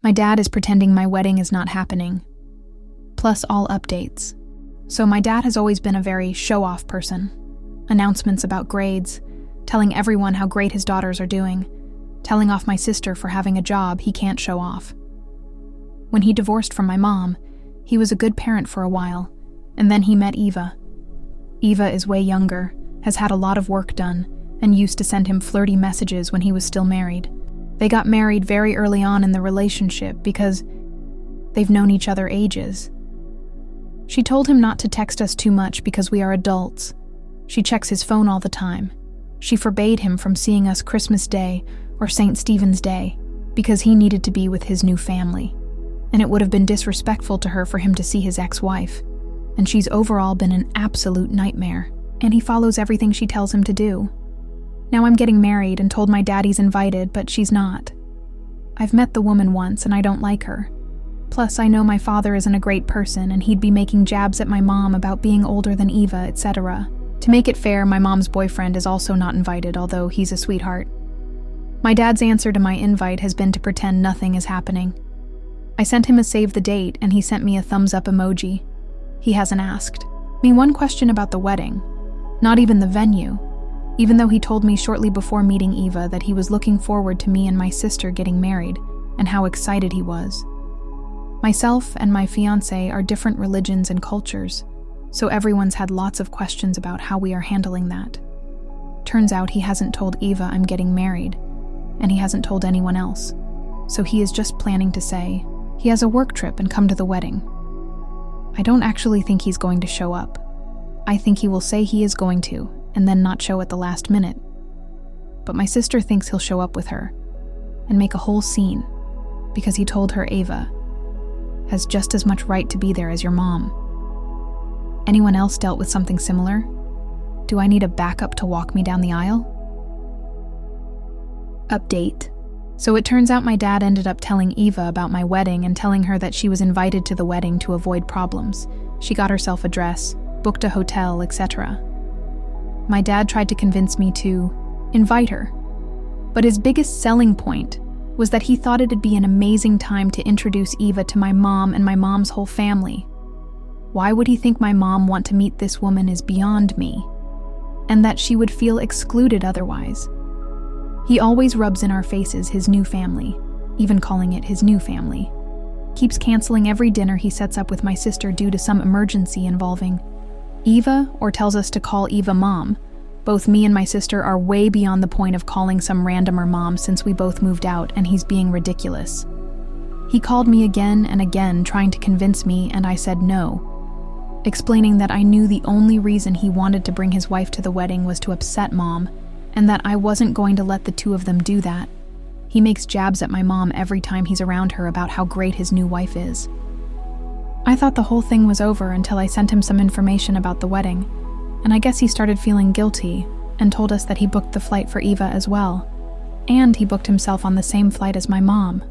My dad is pretending my wedding is not happening, plus all updates. So my dad has always been a very show-off person. Announcements about grades, telling everyone how great his daughters are doing, telling off my sister for having a job he can't show off. When he divorced from my mom, he was a good parent for a while, and then he met Eva. Eva is way younger, has had a lot of work done, and used to send him flirty messages when he was still married. They got married very early on in the relationship because they've known each other ages. She told him not to text us too much because we are adults. She checks his phone all the time. She forbade him from seeing us Christmas Day or St. Stephen's Day because he needed to be with his new family, and it would have been disrespectful to her for him to see his ex-wife, and she's overall been an absolute nightmare, and he follows everything she tells him to do. Now I'm getting married and told my daddy's invited, but she's not. I've met the woman once and I don't like her. Plus, I know my father isn't a great person and he'd be making jabs at my mom about being older than Eva, etc. To make it fair, my mom's boyfriend is also not invited, although he's a sweetheart. My dad's answer to my invite has been to pretend nothing is happening. I sent him a save the date and he sent me a thumbs up emoji. He hasn't asked me one question about the wedding, not even the venue, even though he told me shortly before meeting Eva that he was looking forward to me and my sister getting married and how excited he was. Myself and my fiancé are different religions and cultures, so everyone's had lots of questions about how we are handling that. Turns out he hasn't told Eva I'm getting married, and he hasn't told anyone else, so he is just planning to say he has a work trip and come to the wedding. I don't actually think he's going to show up. I think he will say he is going to, and then not show at the last minute. But my sister thinks he'll show up with her and make a whole scene because he told her Eva has just as much right to be there as your mom. Anyone else dealt with something similar? Do I need a backup to walk me down the aisle? Update. So it turns out my dad ended up telling Eva about my wedding and telling her that she was invited to the wedding to avoid problems. She got herself a dress, booked a hotel, etc. My dad tried to convince me to invite her, but his biggest selling point was that he thought it'd be an amazing time to introduce Eva to my mom and my mom's whole family. Why would he think my mom want to meet this woman is beyond me, and that she would feel excluded otherwise. He always rubs in our faces his new family, even calling it his new family. Keeps canceling every dinner he sets up with my sister due to some emergency involving Eva, or tells us to call Eva mom. Both me and my sister are way beyond the point of calling some randomer mom since we both moved out, and he's being ridiculous. He called me again and again trying to convince me, and I said no, explaining that I knew the only reason he wanted to bring his wife to the wedding was to upset mom, and that I wasn't going to let the two of them do that. He makes jabs at my mom every time he's around her about how great his new wife is. I thought the whole thing was over until I sent him some information about the wedding, and I guess he started feeling guilty and told us that he booked the flight for Eva as well, and he booked himself on the same flight as my mom.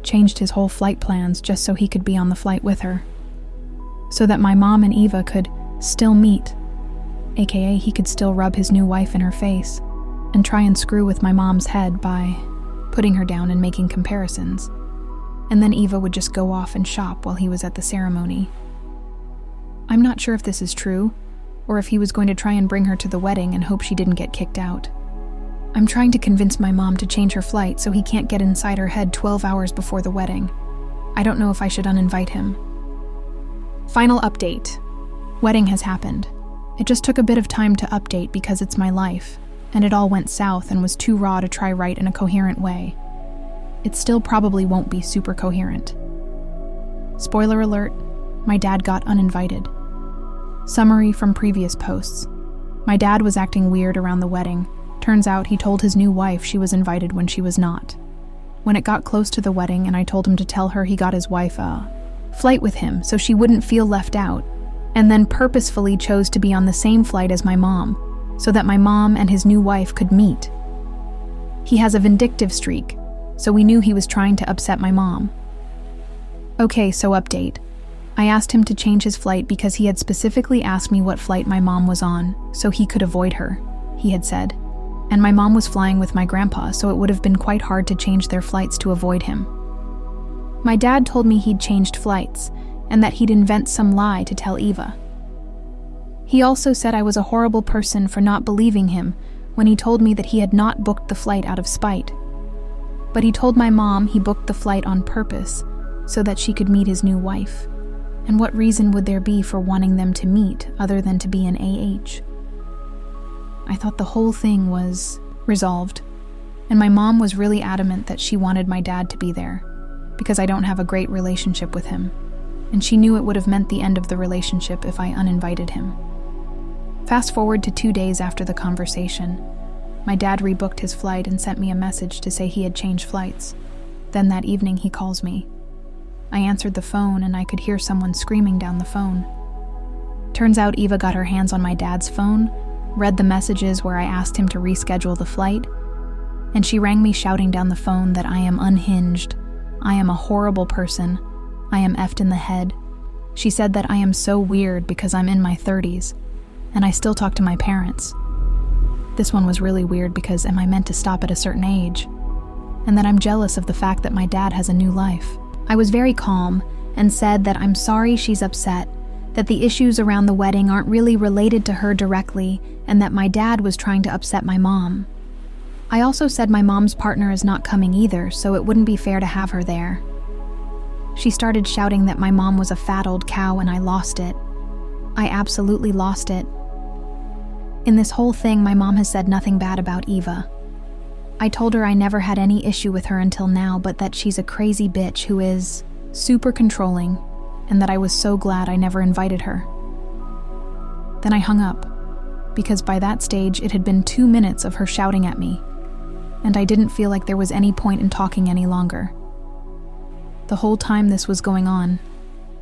Changed his whole flight plans just so he could be on the flight with her, so that my mom and Eva could still meet, aka he could still rub his new wife in her face and try and screw with my mom's head by putting her down and making comparisons. And then Eva would just go off and shop while he was at the ceremony. I'm not sure if this is true, or if he was going to try and bring her to the wedding and hope she didn't get kicked out. I'm trying to convince my mom to change her flight so he can't get inside her head 12 hours before the wedding. I don't know if I should uninvite him. Final update. Wedding has happened. It just took a bit of time to update because it's my life, and it all went south and was too raw to try write in a coherent way. It still probably won't be super coherent. Spoiler alert, my dad got uninvited. Summary from previous posts. My dad was acting weird around the wedding. Turns out he told his new wife she was invited when she was not. When it got close to the wedding and I told him to tell her he got his wife a flight with him so she wouldn't feel left out, and then purposefully chose to be on the same flight as my mom, so that my mom and his new wife could meet. He has a vindictive streak, so we knew he was trying to upset my mom. Okay, so update. I asked him to change his flight because he had specifically asked me what flight my mom was on, so he could avoid her, he had said. And my mom was flying with my grandpa, so it would have been quite hard to change their flights to avoid him. My dad told me he'd changed flights and that he'd invent some lie to tell Eva. He also said I was a horrible person for not believing him when he told me that he had not booked the flight out of spite. But he told my mom he booked the flight on purpose so that she could meet his new wife. And what reason would there be for wanting them to meet other than to be an AH? I thought the whole thing was resolved, and my mom was really adamant that she wanted my dad to be there because I don't have a great relationship with him, and she knew it would have meant the end of the relationship if I uninvited him. Fast forward to 2 days after the conversation. My dad rebooked his flight and sent me a message to say he had changed flights. Then that evening he calls me. I answered the phone and I could hear someone screaming down the phone. Turns out Eva got her hands on my dad's phone, read the messages where I asked him to reschedule the flight, and she rang me shouting down the phone that I am unhinged, I am a horrible person, I am effed in the head. She said that I am so weird because I'm in my 30s, and I still talk to my parents. This one was really weird because am I meant to stop at a certain age? And that I'm jealous of the fact that my dad has a new life. I was very calm and said that I'm sorry she's upset, that the issues around the wedding aren't really related to her directly, and that my dad was trying to upset my mom. I also said my mom's partner is not coming either, so it wouldn't be fair to have her there. She started shouting that my mom was a fat old cow and I lost it. I absolutely lost it. In this whole thing, my mom has said nothing bad about Eva. I told her I never had any issue with her until now, but that she's a crazy bitch who is super controlling, and that I was so glad I never invited her. Then I hung up, because by that stage it had been 2 minutes of her shouting at me, and I didn't feel like there was any point in talking any longer. The whole time this was going on,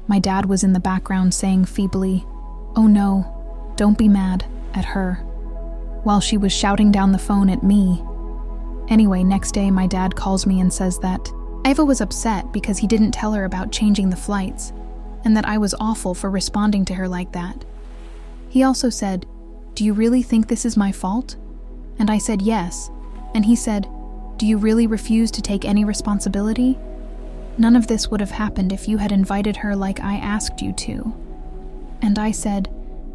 my dad was in the background saying feebly, "Oh no, don't be mad," at her, while she was shouting down the phone at me. Anyway, next day my dad calls me and says that Eva was upset because he didn't tell her about changing the flights, and that I was awful for responding to her like that. He also said, "Do you really think this is my fault?" And I said yes, and he said, "Do you really refuse to take any responsibility? None of this would have happened if you had invited her like I asked you to." And I said,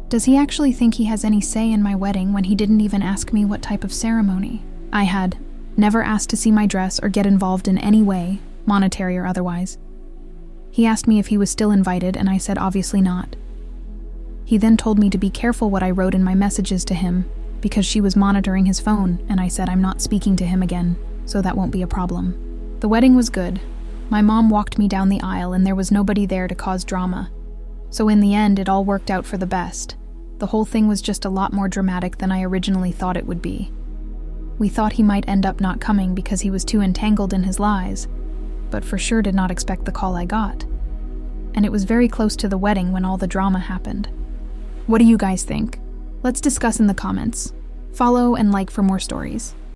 "Does he actually think he has any say in my wedding when he didn't even ask me what type of ceremony?" I had never asked to see my dress or get involved in any way, monetary or otherwise. He asked me if he was still invited, and I said obviously not. He then told me to be careful what I wrote in my messages to him, because she was monitoring his phone, and I said I'm not speaking to him again, so that won't be a problem. The wedding was good. My mom walked me down the aisle and there was nobody there to cause drama. So in the end, it all worked out for the best. The whole thing was just a lot more dramatic than I originally thought it would be. We thought he might end up not coming because he was too entangled in his lies, but for sure did not expect the call I got. And it was very close to the wedding when all the drama happened. What do you guys think? Let's discuss in the comments. Follow and like for more stories.